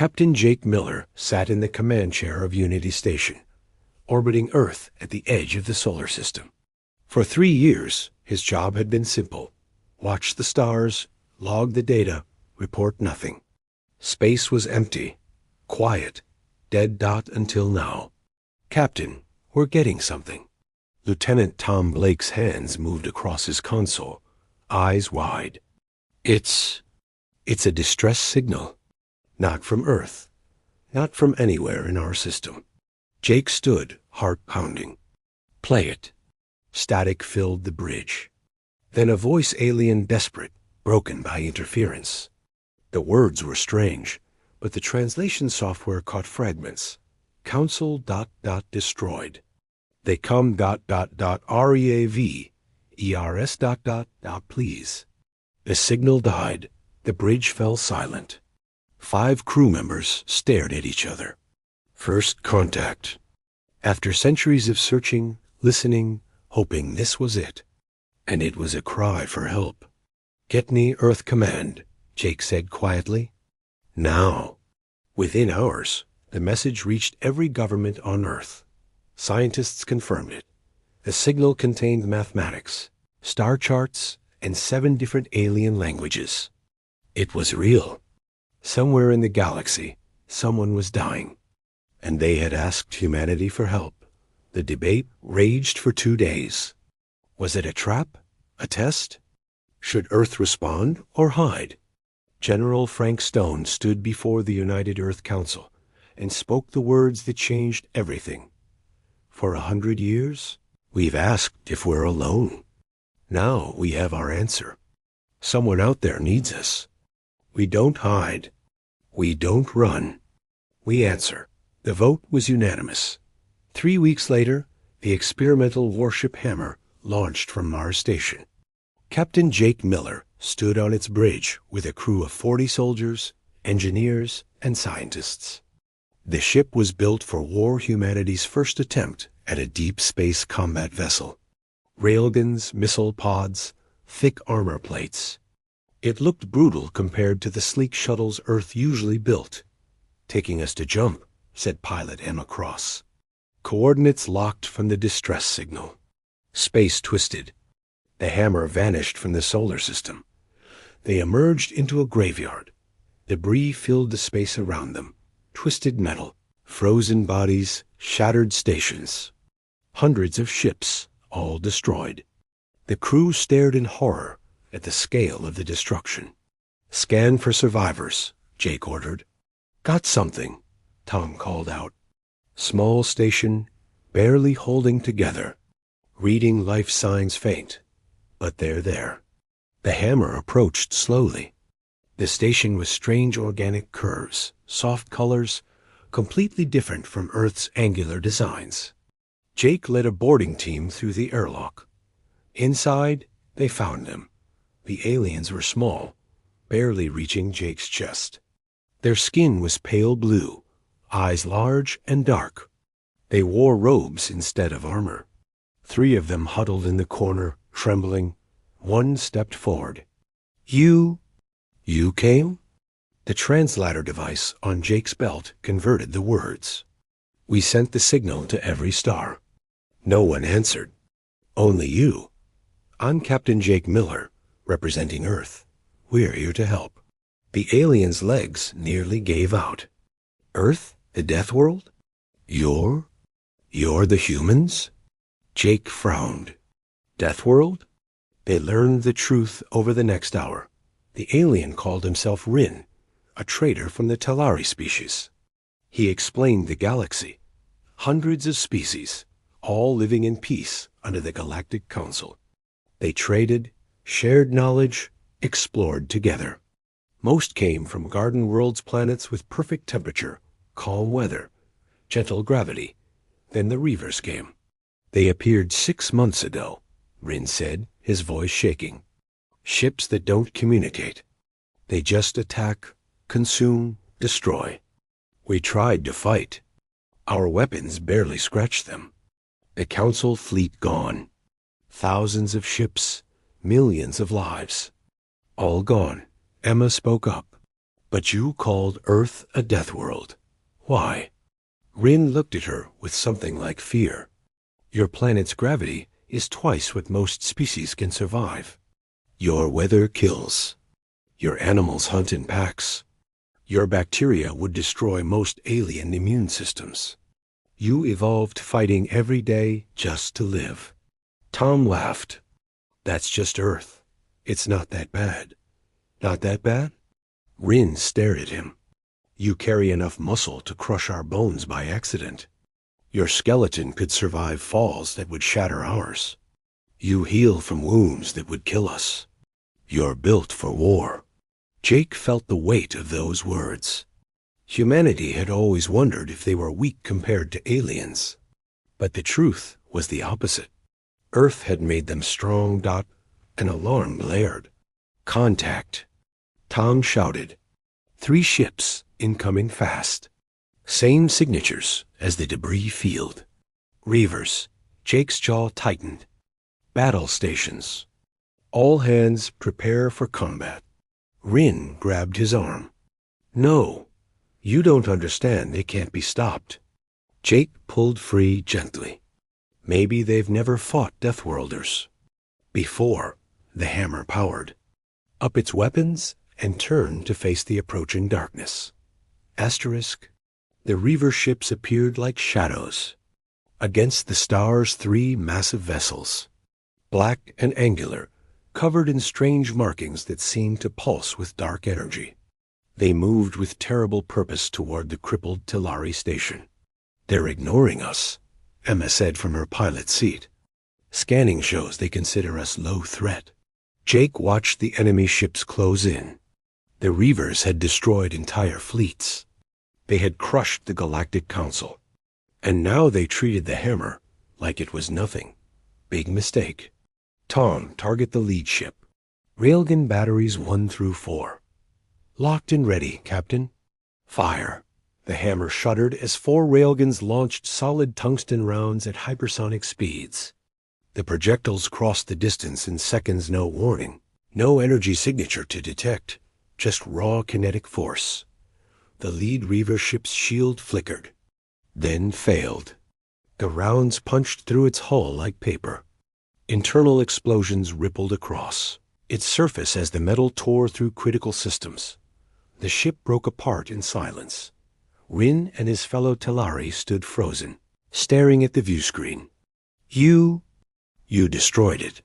Captain Jake Miller sat in the command chair of Unity Station, orbiting Earth at the edge of the solar system. For 3 years, his job had been simple: watch the stars, log the data, report nothing. Space was empty, quiet, dead dot until now. "Captain, we're getting something." Lieutenant Tom Blake's hands moved across his console, eyes wide. It's a distress signal. Not from Earth. Not from anywhere in our system. Jake stood, heart pounding. "Play it." Static filled the bridge. Then a voice alien desperate, broken by interference. The words were strange, but the translation software caught fragments. Council ... destroyed. They come ... reav. ERS ... please. The signal died. The bridge fell silent. 5 crew members stared at each other. First contact. After centuries of searching, listening, hoping this was it. And it was a cry for help. "Getney Earth Command," Jake said quietly. "Now." Within hours, the message reached every government on Earth. Scientists confirmed it. The signal contained mathematics, star charts, and 7 different alien languages. It was real. Somewhere in the galaxy, someone was dying. And they had asked humanity for help. The debate raged for 2 days. Was it a trap? A test? Should Earth respond or hide? General Frank Stone stood before the United Earth Council and spoke the words that changed everything. "For 100 years, we've asked if we're alone. Now we have our answer. Someone out there needs us. We don't hide. We don't run. We answer." The vote was unanimous. 3 weeks later, the experimental warship Hammer launched from Mars Station. Captain Jake Miller stood on its bridge with a crew of 40 soldiers, engineers, and scientists. The ship was built for war humanity's first attempt at a deep space combat vessel. Railguns, missile pods, thick armor plates. It looked brutal compared to the sleek shuttles Earth usually built. "Taking us to jump," said pilot Emma Cross. Coordinates locked from the distress signal. Space twisted. The Hammer vanished from the solar system. They emerged into a graveyard. Debris filled the space around them. Twisted metal, frozen bodies, shattered stations. Hundreds of ships, all destroyed. The crew stared in horror at the scale of the destruction. "Scan for survivors," Jake ordered. "Got something," Tom called out. Small station, barely holding together. Reading life signs faint, but they're there. The Hammer approached slowly. The station was strange organic curves, soft colors, completely different from Earth's angular designs. Jake led a boarding team through the airlock. Inside, they found them. The aliens were small, barely reaching Jake's chest. Their skin was pale blue, eyes large and dark. They wore robes instead of armor. 3 of them huddled in the corner, trembling. One stepped forward. You came?" The translator device on Jake's belt converted the words. "We sent the signal to every star. No one answered. Only you. I'm Captain Jake Miller, representing Earth. We're here to help." The alien's legs nearly gave out. "Earth? The Death World? You're the humans?" Jake frowned. "Death World?" They learned the truth over the next hour. The alien called himself Rin, a traitor from the Telari species. He explained the galaxy. Hundreds of species, all living in peace under the Galactic Council. They traded, shared knowledge, explored together. Most came from Garden World's planets with perfect temperature, calm weather, gentle gravity. Then the Reavers came. "They appeared 6 months ago," Rin said, his voice shaking. "Ships that don't communicate. They just attack, consume, destroy. We tried to fight. Our weapons barely scratched them. The Council fleet gone. Thousands of ships, millions of lives. All gone." Emma spoke up. But you called Earth a death world. Why? Rin looked at her with something like fear. Your planet's gravity is twice what most species can survive. Your weather kills. Your animals hunt in packs. Your bacteria would destroy most alien immune systems. You evolved fighting every day just to live. Tom laughed. That's just Earth. It's not that bad. Not that bad? Rin stared at him. You carry enough muscle to crush our bones by accident. Your skeleton could survive falls that would shatter ours. You heal from wounds that would kill us. You're built for war. Jake felt the weight of those words. Humanity had always wondered if they were weak compared to aliens. But the truth was the opposite. Earth had made them strong. An alarm blared. Contact. Tom shouted. 3 ships incoming fast. Same signatures as the debris field. Reavers. Jake's jaw tightened. Battle stations. All hands prepare for combat. Rin grabbed his arm. No, you don't understand. They can't be stopped. Jake pulled free gently. Maybe they've never fought Deathworlders. Before, the hammer powered. Up its weapons and turned to face the approaching darkness. Asterisk. The Reaver ships appeared like shadows. Against the stars, 3 massive vessels. Black and angular, covered in strange markings that seemed to pulse with dark energy. They moved with terrible purpose toward the crippled Telari station. They're ignoring us, Emma said from her pilot's seat. Scanning shows they consider us low threat. Jake watched the enemy ships close in. The Reavers had destroyed entire fleets. They had crushed the Galactic Council. And now they treated the hammer like it was nothing. Big mistake. Tom, target the lead ship. Railgun batteries 1 through 4. Locked and ready, Captain. Fire. The hammer shuddered as 4 railguns launched solid tungsten rounds at hypersonic speeds. The projectiles crossed the distance in seconds, no warning. No energy signature to detect, just raw kinetic force. The lead Reaver ship's shield flickered, then failed. The rounds punched through its hull like paper. Internal explosions rippled across its surface as the metal tore through critical systems. The ship broke apart in silence. Rin and his fellow Telari stood frozen, staring at the viewscreen. You destroyed it.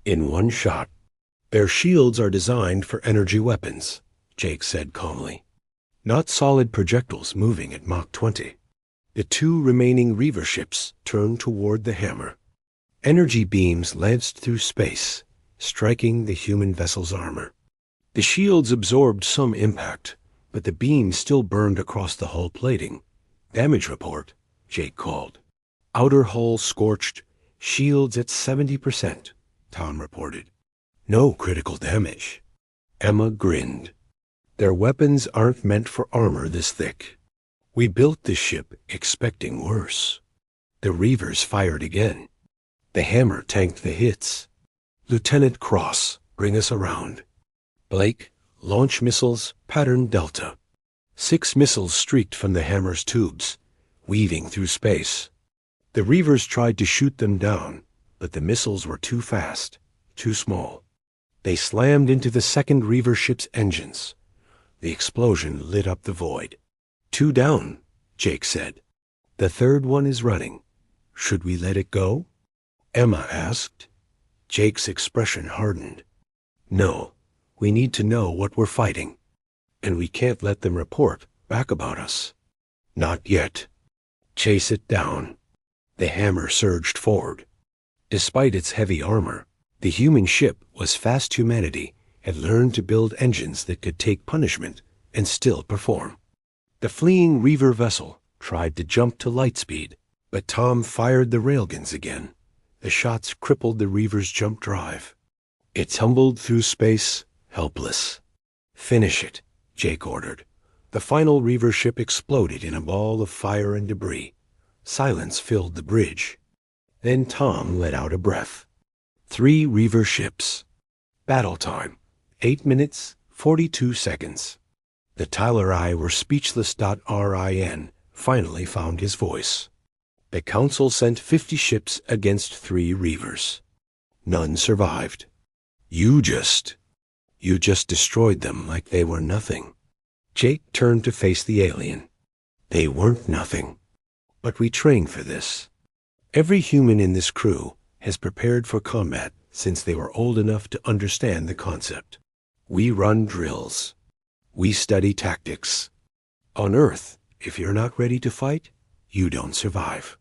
In one shot. Their shields are designed for energy weapons, Jake said calmly. Not solid projectiles moving at Mach 20. The 2 remaining Reaver ships turned toward the hammer. Energy beams lanced through space, striking the human vessel's armor. The shields absorbed some impact, but the beams still burned across the hull plating. Damage report, Jake called. Outer hull scorched, shields at 70%, Tom reported. No critical damage. Emma grinned. Their weapons aren't meant for armor this thick. We built this ship expecting worse. The Reavers fired again. The hammer tanked the hits. Lieutenant Cross, bring us around. Blake, launch missiles, pattern Delta. 6 missiles streaked from the hammer's tubes, weaving through space. The Reavers tried to shoot them down, but the missiles were too fast, too small. They slammed into the second Reaver ship's engines. The explosion lit up the void. 2 down, Jake said. The third one is running. Should we let it go? Emma asked. Jake's expression hardened. No, we need to know what we're fighting. And we can't let them report back about us. Not yet. Chase it down. The hammer surged forward. Despite its heavy armor, the human ship was fast. Humanity had learned to build engines that could take punishment and still perform. The fleeing Reaver vessel tried to jump to light speed, but Tom fired the railguns again. The shots crippled the Reaver's jump drive. It tumbled through space, helpless. Finish it, Jake ordered. The final Reaver ship exploded in a ball of fire and debris. Silence filled the bridge. Then Tom let out a breath. 3 Reaver ships. Battle time, 8 minutes, 42 seconds. The Tyleri were speechless. Rin finally found his voice. The Council sent 50 ships against 3 Reavers. None survived. You just destroyed them like they were nothing. Jake turned to face the alien. They weren't nothing. But we trained for this. Every human in this crew has prepared for combat since they were old enough to understand the concept. We run drills. We study tactics. On Earth, if you're not ready to fight, you don't survive.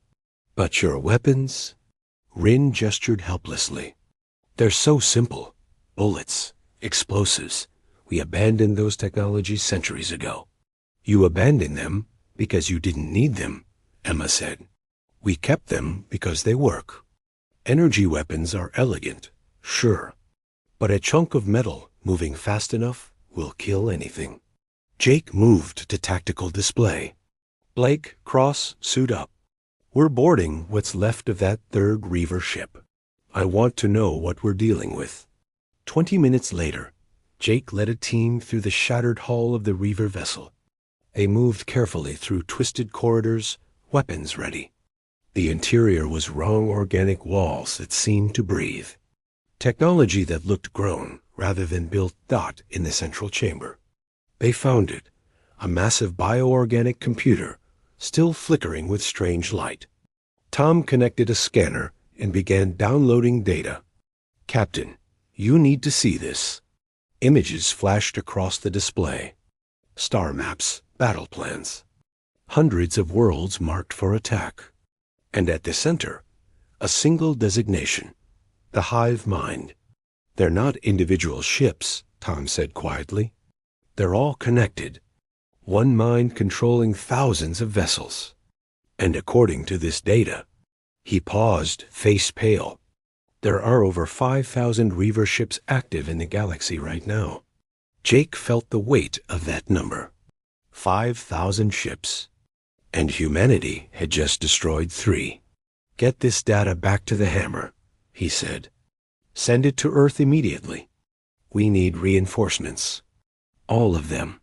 But your weapons? Rin gestured helplessly. They're so simple. Bullets, explosives. We abandoned those technologies centuries ago. You abandoned them because you didn't need them, Emma said. We kept them because they work. Energy weapons are elegant, sure. But a chunk of metal moving fast enough will kill anything. Jake moved to tactical display. Blake, Cross, suit up. We're boarding what's left of that 3rd Reaver ship. I want to know what we're dealing with. 20 minutes later, Jake led a team through the shattered hull of the Reaver vessel. They moved carefully through twisted corridors, weapons ready. The interior was wrong organic walls that seemed to breathe. Technology that looked grown rather than built. In the central chamber. They found it, a massive bioorganic computer, still flickering with strange light. Tom connected a scanner and began downloading data. Captain, you need to see this. Images flashed across the display. Star maps, battle plans. Hundreds of worlds marked for attack. And at the center, a single designation, the hive mind. They're not individual ships, Tom said quietly. They're all connected. One mind controlling thousands of vessels. And according to this data, he paused, face pale. There are over 5,000 Reaver ships active in the galaxy right now. Jake felt the weight of that number. 5,000 ships. And humanity had just destroyed 3. Get this data back to the Hammer, he said. Send it to Earth immediately. We need reinforcements. All of them.